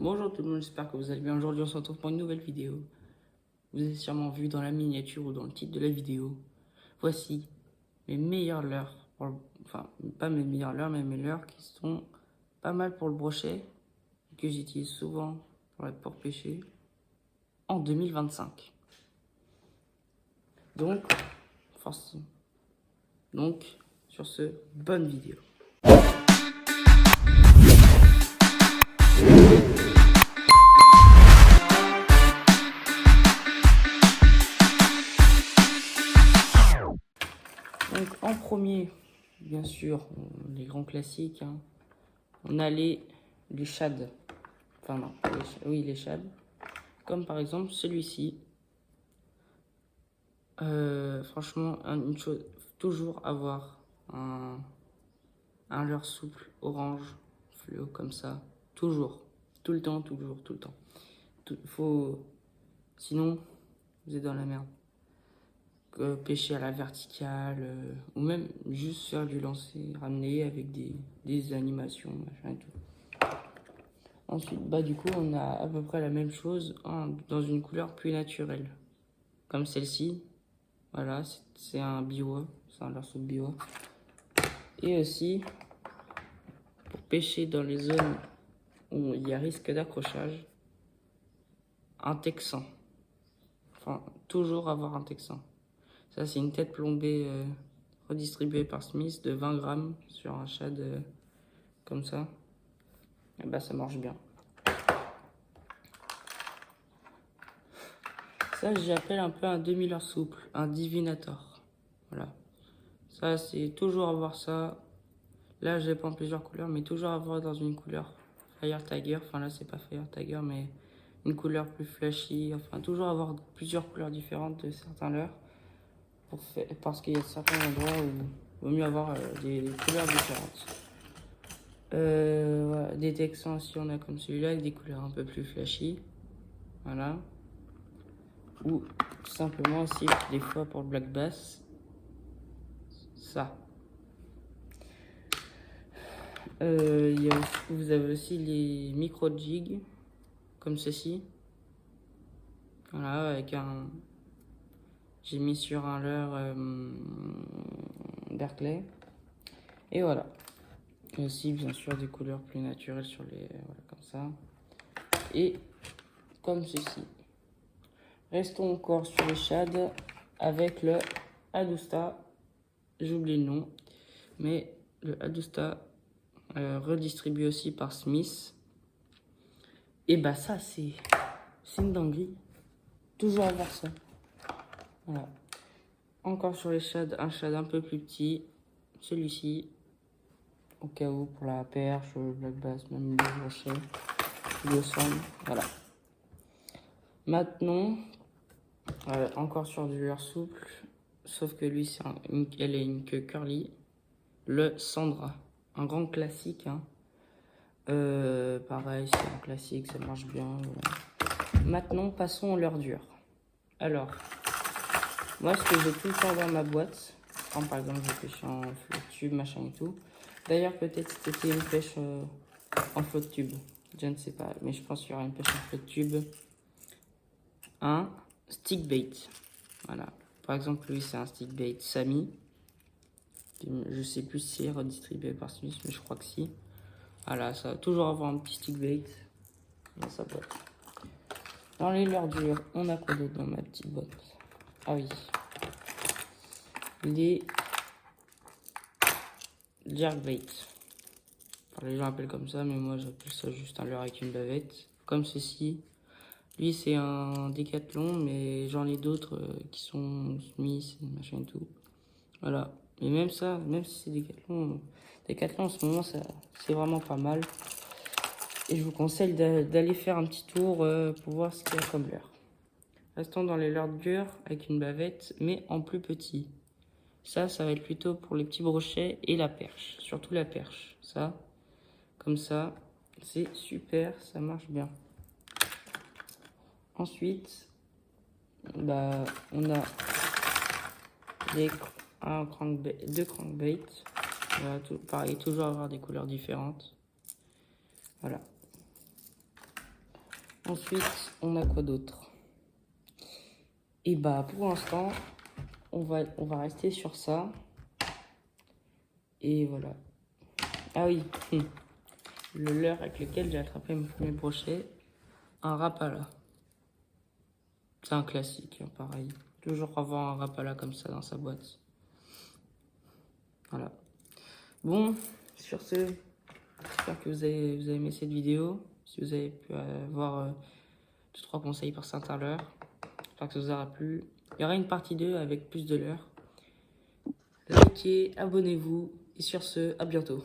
Bonjour tout le monde, j'espère que vous allez bien. Aujourd'hui on se retrouve pour une nouvelle vidéo. Vous avez sûrement vu dans la miniature ou dans le titre de la vidéo. Voici mes meilleurs leurres, enfin pas mes meilleurs leurres mais mes leurres qui sont pas mal pour le brochet, que j'utilise souvent pour pêcher en 2025. Donc, forcément. Donc, sur ce, bonne vidéo. Donc en premier, bien sûr, les grands classiques, hein, on a les shads. Enfin non, oui les shads. Comme par exemple celui-ci. Franchement, une chose, toujours avoir un leurre souple, orange, fluo comme ça. Toujours. Tout le temps, toujours, tout le temps. Sinon, vous êtes dans la merde. Pêcher à la verticale, ou même juste faire du lancer ramener avec des animations, machin et tout. Ensuite, bah du coup, on a à peu près la même chose dans une couleur plus naturelle. Comme celle-ci. Voilà, c'est un biwa, c'est un leurre biwa. Et aussi, pour pêcher dans les zones où il y a risque d'accrochage, un texan. Enfin, toujours avoir un texan. Ça, c'est une tête plombée redistribuée par Smith de 20 grammes sur un shad comme ça. Et bah, ça marche bien. Ça, j'appelle un peu un demi-leurre souple, un divinator. Voilà. Ça, c'est toujours avoir ça. Là, je l'ai pas en plusieurs couleurs, mais toujours avoir dans une couleur Fire Tiger. Enfin, là, c'est pas Fire Tiger, mais une couleur plus flashy. Enfin, toujours avoir plusieurs couleurs différentes de certains leurres. Parce qu'il y a certains endroits où il vaut mieux avoir des couleurs différentes. Voilà, des texans aussi, on a comme celui-là avec des couleurs un peu plus flashy. Voilà. Ou tout simplement aussi, des fois pour le black bass, ça. Vous avez aussi les micro jigs comme ceci. Voilà, avec un. J'ai mis sur un leurre Berkeley. Et voilà. Et aussi, bien sûr, des couleurs plus naturelles sur les. Voilà, comme ça. Et comme ceci. Restons encore sur les shads avec le Adusta. J'oublie le nom. Mais le Adusta redistribué aussi par Smith. Et bah, ça, c'est une dinguerie. Toujours avoir ça. Voilà. Encore sur les shads, un shad un peu plus petit. Celui-ci. Au cas où, pour la perche, le black bass, même le brochet. Le son. Voilà. Maintenant, encore sur du leurre souple. Sauf que lui, elle est une queue curly. Le Sandra. Un grand classique. Hein. Pareil, c'est un classique, ça marche bien. Voilà. Maintenant, passons au leurre dur. Alors, moi, ce que j'ai tout le temps dans ma boîte, quand par exemple je pêche en flotte tube, machin et tout. D'ailleurs, peut-être c'était une pêche en flotte tube. Je ne sais pas, mais je pense qu'il y aura une pêche en flotte tube. Un stick bait. Voilà. Par exemple, lui, c'est un stick bait Sami. Je sais plus si c'est redistribué par Smith, mais je crois que si. Voilà, ça va toujours avoir un petit stick bait dans sa boîte. Dans les leurres durs, on a quoi d'autre dans ma petite boîte? Ah oui. Les jerkbait. Enfin, les gens appellent comme ça, mais moi j'appelle ça juste un leurre avec une bavette. Comme ceci. Lui, c'est un Décathlon, mais j'en ai d'autres qui sont Smith, machin et tout. Voilà. Mais même ça, même si c'est Décathlon en ce moment, c'est vraiment pas mal. Et je vous conseille d'aller faire un petit tour pour voir ce qu'il y a comme leurre. Restons dans les leurres durs avec une bavette, mais en plus petit. Ça va être plutôt pour les petits brochets et la perche. Surtout la perche. Ça, comme ça, c'est super, ça marche bien. Ensuite, bah, on a deux crankbaits. Voilà, pareil, toujours avoir des couleurs différentes. Voilà. Ensuite, on a quoi d'autre? Et bah, pour l'instant, on va rester sur ça. Et voilà. Ah oui, le leurre avec lequel j'ai attrapé mon premier brochet. Un Rapala. C'est un classique, hein, pareil. Toujours avoir un Rapala comme ça dans sa boîte. Voilà. Bon, sur ce, j'espère que vous avez aimé cette vidéo. Si vous avez pu avoir 2-3 conseils par certains leurres, j'espère que ça vous aura plu. Il y aura une partie 2 avec plus de leurres. Likez, abonnez-vous et sur ce, à bientôt.